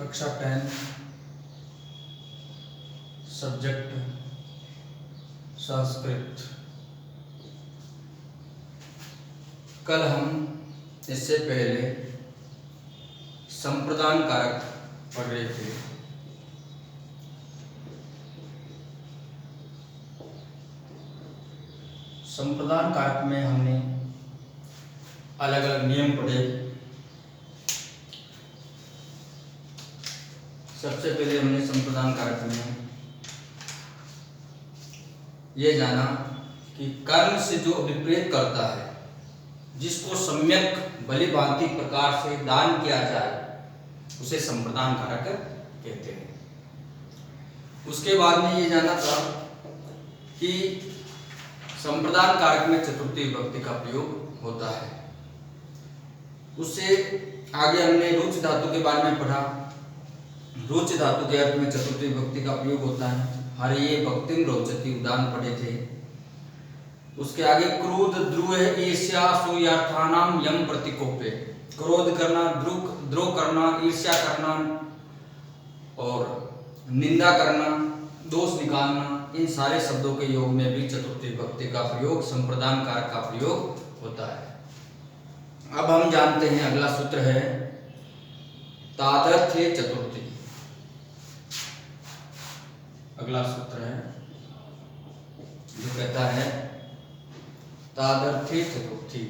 कक्षा 10 सब्जेक्ट संस्कृत। कल हम इससे पहले संप्रदान कारक पढ़ रहे थे। संप्रदान कारक में हमने अलग अलग नियम पढ़े। सबसे पहले हमने संप्रदान कारक में यह जाना कि कर्म से जो विपरीत करता है, जिसको सम्यक भली भांति प्रकार से दान किया जाए, उसे संप्रदान कारक कहते हैं। उसके बाद में ये जाना था कि संप्रदान कारक में चतुर्थी विभक्ति का प्रयोग होता है। उससे आगे हमने रुच धातु के बारे में पढ़ा। रुच धातु के अर्थ में चतुर्थी विभक्ति का प्रयोग होता है। हरिये भक्तिम रोचति उदाहरण पढ़े थे। उसके आगे क्रोध द्रोह ईर्ष्या असूयार्थानाम यम प्रतिकोपे, क्रोध करना, द्रोह करना, ईर्ष्या करना और निंदा करना, दोष निकालना, इन सारे शब्दों के योग में भी चतुर्थी विभक्ति का प्रयोग, संप्रदान कारक का प्रयोग होता है। अब हम जानते हैं अगला सूत्र है तादर्थ्य चतुर्थी। अगला सूत्र है जो कहता है तादर्थ्य चतुर्थी।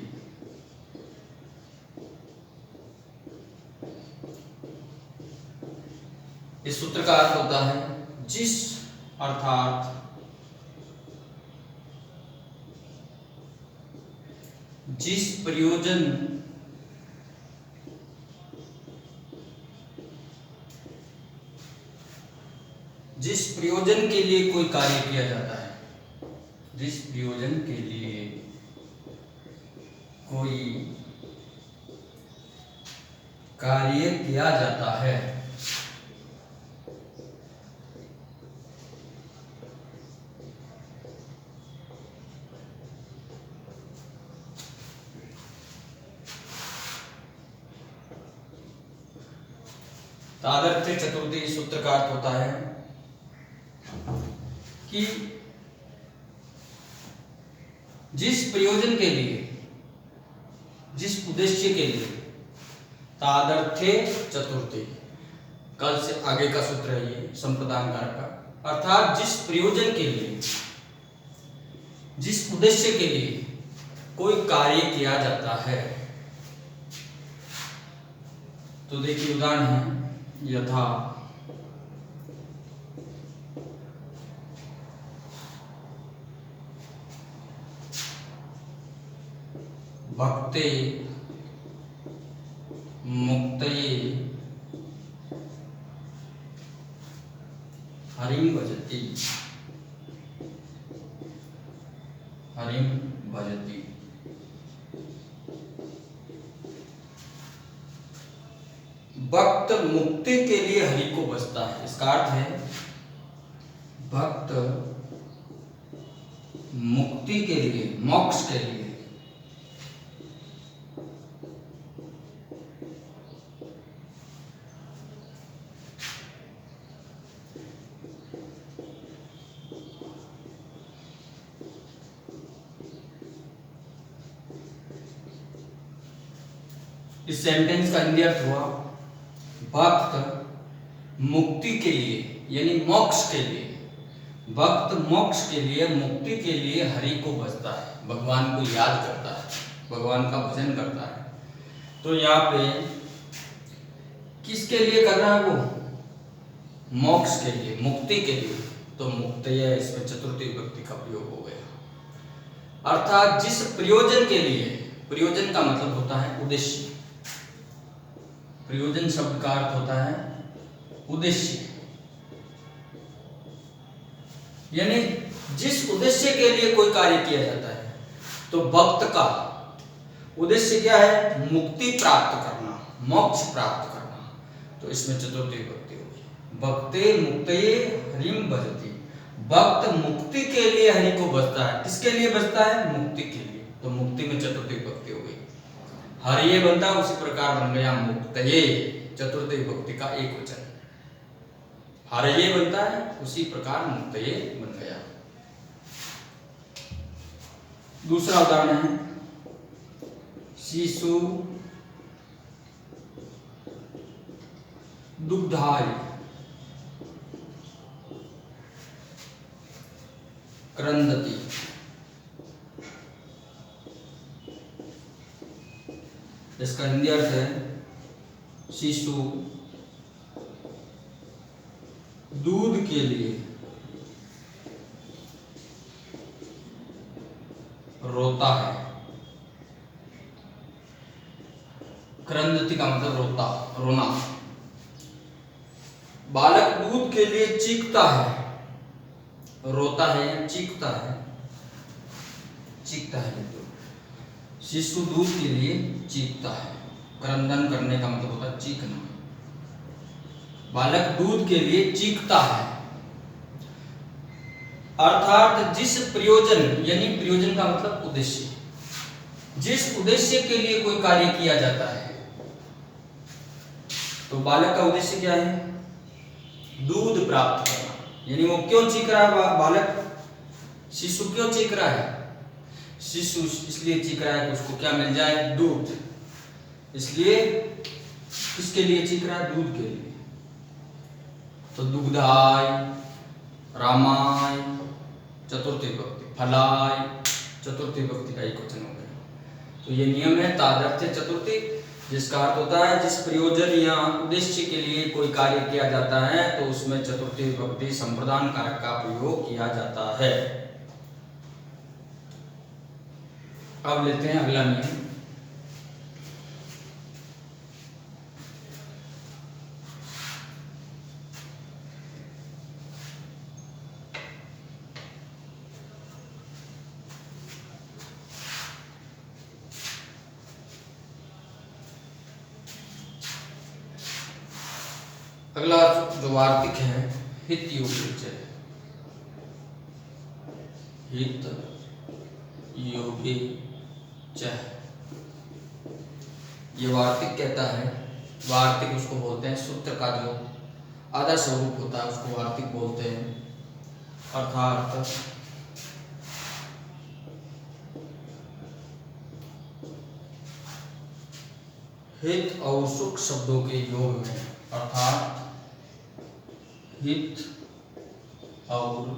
इस सूत्र का अर्थ होता है जिस अर्थात जिस प्रयोजन के लिए कोई कार्य किया जाता है, जिस प्रयोजन के लिए कोई कार्य किया जाता है, तादर्थ्य चतुर्थी सूत्र का अर्थ होता है कि जिस प्रयोजन के लिए, जिस उद्देश्य के लिए, तादर्थ्य चतुर्थी, कल से आगे का सूत्र है ये संप्रदान कारक का, अर्थात जिस प्रयोजन के लिए, जिस उद्देश्य के लिए कोई कार्य किया जाता है। तो देखिए उदाहरण है यथा भक्ते मुक्तये हरिं भजति, हरिं भजति। भक्त मुक्ति के लिए हरि को भजता है। इसका अर्थ है भक्त मुक्ति के लिए, मोक्ष के लिए इस सेंटेंस का हिंदी अर्थ हुआ भक्त मुक्ति के लिए यानी मोक्ष के लिए, भक्त मोक्ष के लिए, मुक्ति के लिए हरि को भजता है, भगवान को याद करता है, भगवान का भजन करता है। तो यहाँ पे किसके लिए कर रहा है वो? मोक्ष के लिए, मुक्ति के लिए। तो मुक्तये इसमें चतुर्थी विभक्ति का प्रयोग हो गया। अर्थात जिस प्रयोजन के लिए, प्रयोजन का मतलब होता है उद्देश्य, प्रयोजन शब्द का अर्थ होता है उद्देश्य, यानी जिस उद्देश्य के लिए कोई कार्य किया जाता है। तो भक्त का उद्देश्य क्या है? मुक्ति प्राप्त करना, मोक्ष प्राप्त करना। तो इसमें चतुर्थी विभक्ति होगी। भक्ते मुक्तये हरिं भजति, भक्त मुक्ति के लिए हरि को भजता है। किसके लिए भजता है? मुक्ति के लिए। तो मुक्ति में चतुर्थी विभक्ति हो गई। हरिये बनता उसी प्रकार बन गया मुक्तये, चतुर्थी विभक्ति का एक वचन। हारये बनता है, उसी प्रकार मुक्तये बन गया। दूसरा उदाहरण है शिशु दुग्धाय क्रंदति। इसका हिंदी अर्थ है शिशु दूध के लिए रोता है। क्रंदति का मतलब रोता, रोना। बालक दूध के लिए चीखता है, रोता है या चीखता है, चीखता है। तो शिशु दूध के लिए चीखता है। क्रंदन करने का मतलब होता है चीखना। बालक दूध के लिए चीखता है, अर्थात जिस प्रयोजन, यानी प्रयोजन का मतलब उद्देश्य, जिस उद्देश्य के लिए कोई कार्य किया जाता है। तो बालक का उद्देश्य क्या है? दूध प्राप्त करना। यानी वो क्यों चीख रहा है? बालक, शिशु क्यों चीख रहा है? शिशु इसलिए चीख रहा है कि उसको क्या मिल जाए? दूध। इसलिए किसके लिए चीख रहा है? दूध के लिए। तो दुग्धाय, रामाय चतुर्थी विभक्ति, फलाय चतुर्थी विभक्ति का एक वचन हो गया। तो ये नियम है तादर्थ्य चतुर्थी, जिसका अर्थ होता है जिस प्रयोजन या उद्देश्य के लिए कोई कार्य किया जाता है तो उसमें चतुर्थी विभक्ति संप्रदान कारक का प्रयोग किया जाता है। अब लेते हैं अगला नियम। अगला जो वार्तिक है हित योगे, हित योगे च। ये वार्तिक कहता है, वार्तिक उसको बोलते हैं सूत्र का जो आधा स्वरूप होता है उसको वार्तिक बोलते हैं। अर्थात हित और सुख शब्दों के योग में, अर्थात हित और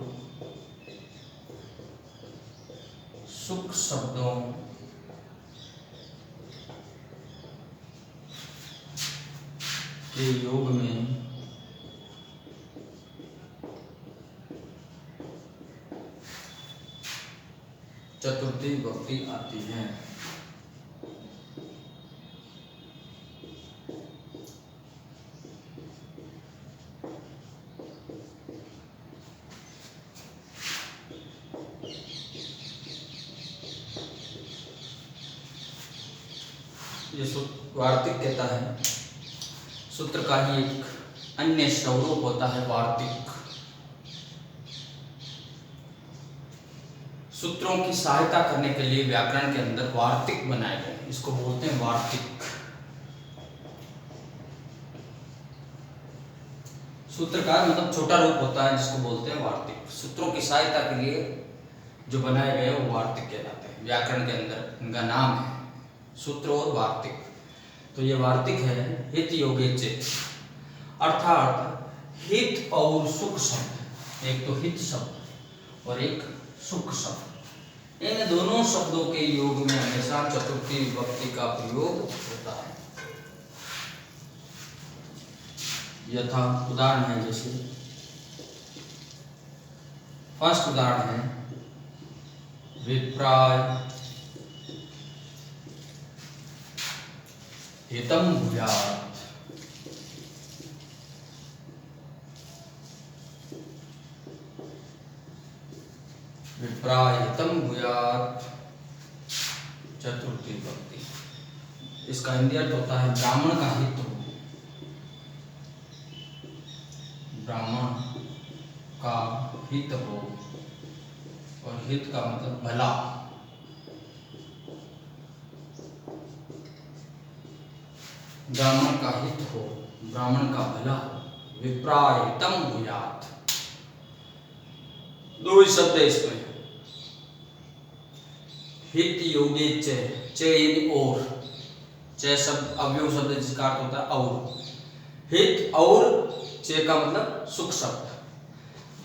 सुख शब्दों के योग में चतुर्थी विभक्ति आती है। ये वार्तिक कहता है, सूत्र का ही एक अन्य स्वरूप होता है वार्तिक। सूत्रों की सहायता करने के लिए व्याकरण के अंदर वार्तिक बनाए गए, इसको बोलते हैं वार्तिक। सूत्र का मतलब छोटा रूप होता है जिसको बोलते हैं वार्तिक। सूत्रों की सहायता के लिए जो बनाए गए वो वार्तिक कहलाते हैं। व्याकरण के अंदर इनका नाम है सूत्र और वार्तिक। तो ये वार्तिक है हित योगे च, अर्थात हित और सुख शब्द, एक तो हित शब्द और एक सुख शब्द, इन दोनों शब्दों के योग में हमेशा चतुर्थी विभक्ति का प्रयोग होता है। यथा उदाहरण है, जैसे फर्स्ट उदाहरण है विप्राय हितम भूयात्। विप्राय हितम भूयात् चतुर्थी विभक्ति। इसका हिंदी अर्थ होता है ब्राह्मण का हित हो, ब्राह्मण का हित हो, और हित का मतलब भला। ब्राह्मण का हित हो, ब्राह्मण का भला हो। विप्रायितम भूयात्। दो ही शब्द है इसमें, हित योगे च, च यानी और, च शब्द अवयव शब्द जिसका अर्थ होता है और, हित और च का मतलब सुख शब्द,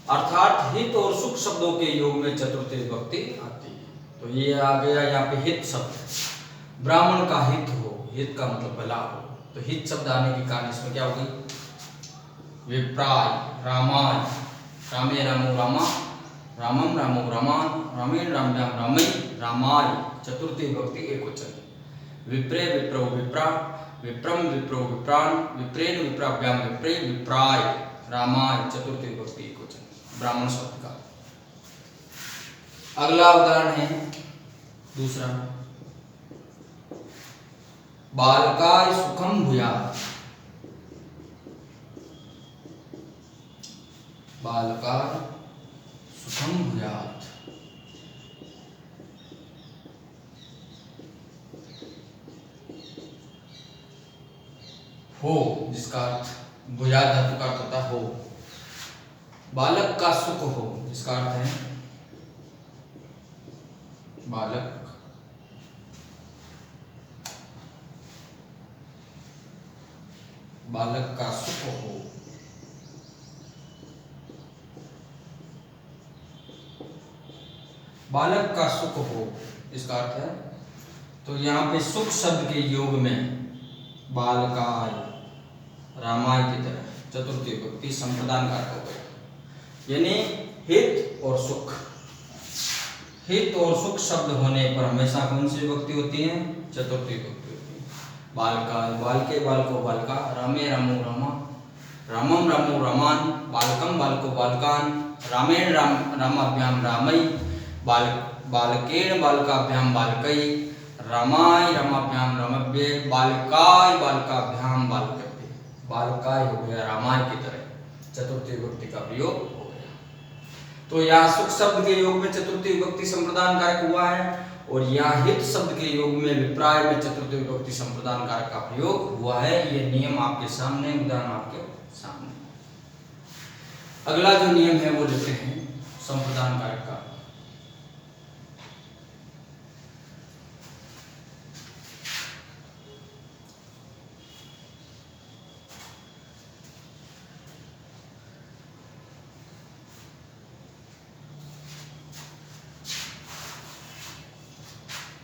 अर्थात हित और सुख शब्दों के योग में चतुर्थी विभक्ति आती है। तो ये आ गया यहाँ पे हित शब्द, ब्राह्मण का हित हो, हित का मतलब भला हो, तो हित शब्द आने के कारण इसमें क्या होगी, विप्राय, रामाय, रामे रामो रामा, रामम रामो रामान, रामेण रामभ्याम रामई, रामाय, चतुर्थी विभक्ति एकवचन, विप्रे विप्रो विप्रा, विप्रम विप्रो विप्रान, विप्रेन विप्राभ्याम विप्रे, विप्राय, रामाय, चतुर्थी विभक्ति एकवचन, ब्राह्मण शब्द का। अगला उदाहरण है दूसरा, बालकाय सुखम भूयात्। बालकाय सुखम भूयात्, हो जिसका अर्थ भूयात् धातु का अर्थ होता है हो, बालक का सुख हो जिसका अर्थ है बालक बालक का सुख हो, बालक का सुख हो इसका अर्थ है, तो यहाँ पे सुख शब्द के योग में बालकाय, रामाय की तरह चतुर्थी विभक्ति संप्रदान का अर्थ होगा, यानी हित और सुख, हित और सुख शब्द होने पर हमेशा कौन सी विभक्ति होती है, चतुर्थी विभक्ति होती है। बालकाय, बालके बालको बालका, रामे रामो रामा, रामम रामो रामान, बालकम बालको बालकान, रामेण रामाभ्याम रामई, बालकेन बालकाभ्याम बालकई, रामाय रामाभ्याम रामभ्ये, बालकाय बालकाभ्याम बालकभ्ये, बालकाय हो गया रामाय की तरह, चतुर्थी विभक्ति का प्रयोग हो गया। तो यहाँ सुख शब्द के योग में चतुर्थी विभक्ति संप्रदान कारक हुआ है, और यहाँ हित शब्द के योग में विप्राय में चतुर्थी विभक्ति संप्रदान कारक का प्रयोग हुआ है। ये नियम आपके सामने, उदाहरण आपके सामने। अगला जो नियम है वो लेते हैं संप्रदान कारक का।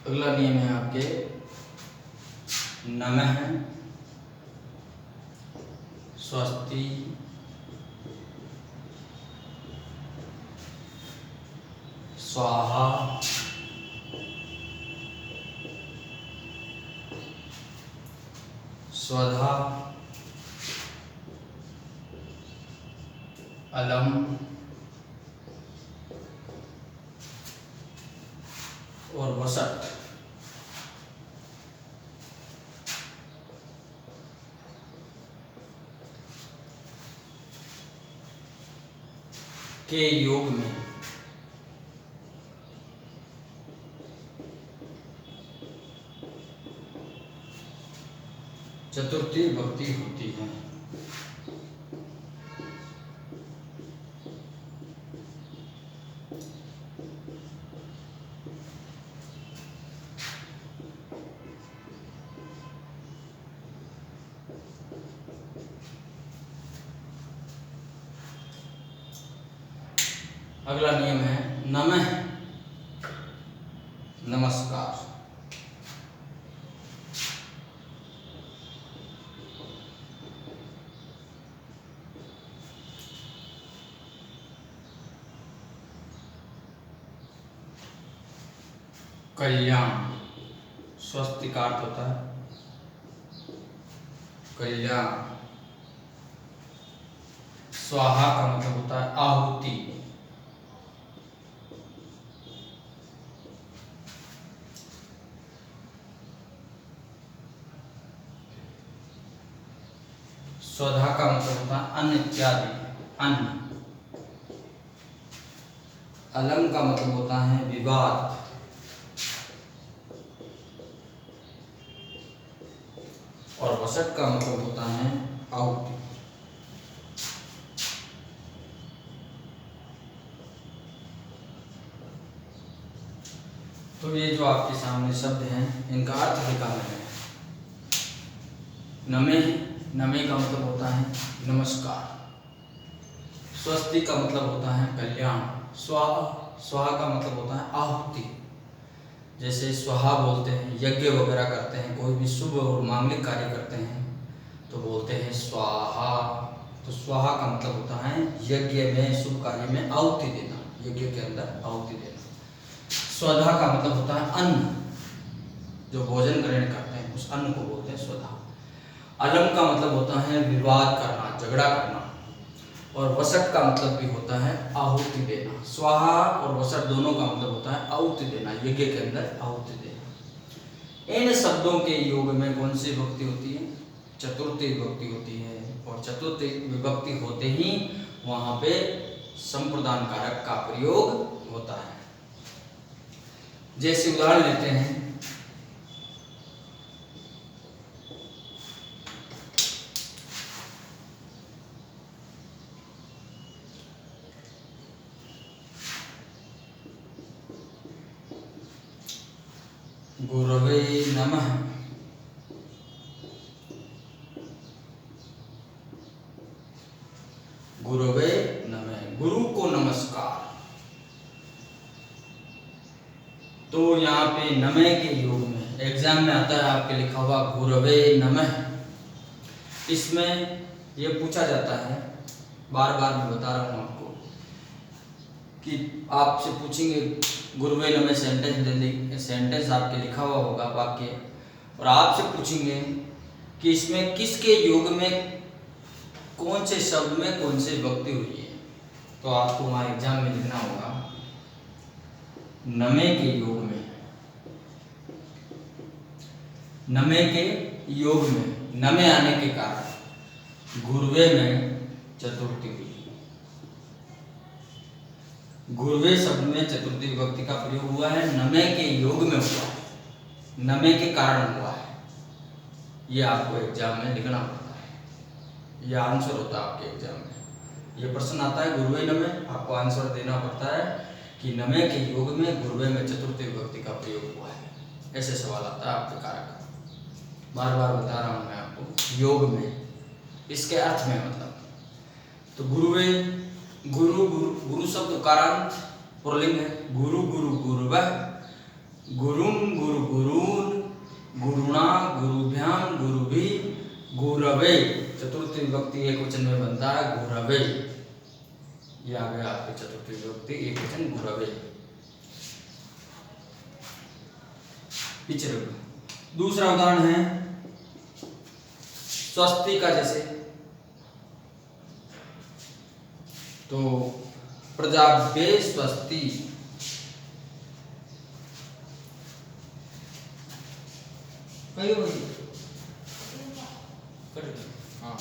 अगला नियम है आपके नमः, स्वस्ति, स्वाहा, स्वधा, अलम और वसत के योग में चतुर्थी विभक्ति होती है। अगला नियम है नमः, नमस्कार, कल्याण, स्वस्ति का अर्थ होता है कल्याण, स्वाहा का मतलब होता है आहुति, स्वधा का मतलब होता है अन्न इत्यादि, अन्न, अलम का मतलब होता है विवाद, और वसत का मतलब होता है आहुति। तो ये जो आपके सामने शब्द हैं इनका अर्थ लिखा मैंने। नमे, नमे का मतलब होता है नमस्कार। स्वस्ति का मतलब होता है कल्याण। स्वाहा, स्वाहा का मतलब होता है आहुति। जैसे स्वाहा बोलते हैं, यज्ञ वगैरह करते हैं, कोई भी शुभ और मांगलिक कार्य करते हैं तो बोलते हैं स्वाहा। तो स्वाहा का मतलब होता है यज्ञ में, शुभ कार्य में आहुति देना, यज्ञ के अंदर आहुति देना। स्वधा का मतलब होता है अन्न, जो भोजन ग्रहण करते हैं उस अन्न को बोलते हैं स्वधा। अलम का मतलब होता है विवाद करना, झगड़ा करना। और वसट का मतलब भी होता है आहुति देना। स्वाहा और वसट दोनों का मतलब होता है आहुति देना, यज्ञ के अंदर आहुति देना। इन शब्दों के योग में कौन सी विभक्ति होती है? चतुर्थी विभक्ति होती है। और चतुर्थी विभक्ति होते ही वहां पे संप्रदान कारक का प्रयोग होता है। जैसे उदाहरण लेते हैं, गुरवे नमः। गुरवे नमः, गुरु को नमस्कार। तो यहाँ पे नमः के योग में एग्जाम में आता है आपके लिखा हुआ गुरवे नमः। इसमें ये पूछा जाता है, बार बार मैं बता रहा हूँ आपको, कि आपसे पूछेंगे गुरवे नमः सेंटेंस आपके लिखा हुआ होगा वाक्य, और आपसे पूछेंगे कि इसमें किसके योग में, कौन से शब्द में कौन से विभक्ति हुई है। तो आपको वहाँ एग्जाम में लिखना होगा नमे के योग में, नमे के योग में, नमे आने के कारण गुरवे में चतुर्थी हुई। गुरवे शब्द में चतुर्थी विभक्ति का प्रयोग हुआ है, नमे के योग में हुआ है, नमे के कारण हुआ है। ये आपको एग्जाम में लिखना पड़ता है, ये आंसर होता है आपके एग्जाम में। ये प्रश्न आता है गुरवे नमे, आपको आंसर देना पड़ता है कि नमे के योग में गुरवे में चतुर्थी विभक्ति का प्रयोग हुआ है। ऐसे सवाल आता है आपके कारक। बार बार बता रहा हूँ मैं आपको, योग में, इसके अर्थ में मतलब। तो गुरुवे, गुरु, गुरु शब्द कारांत पुल्लिंग है। गुरु गुरु गुरुवः, गुरुम गुरु गुरून्, गुरुणा गुरुभ्याम गुरुभिः, गुरवे चतुर्थी विभक्ति एक वचन में बनता है गुरवे। ये आ गया आपके चतुर्थी विभक्ति एक वचन गुरवे। पीछे रखो। दूसरा उदाहरण है स्वस्ति का। जैसे तो प्रजाभ्ये स्वस्ति, हाँ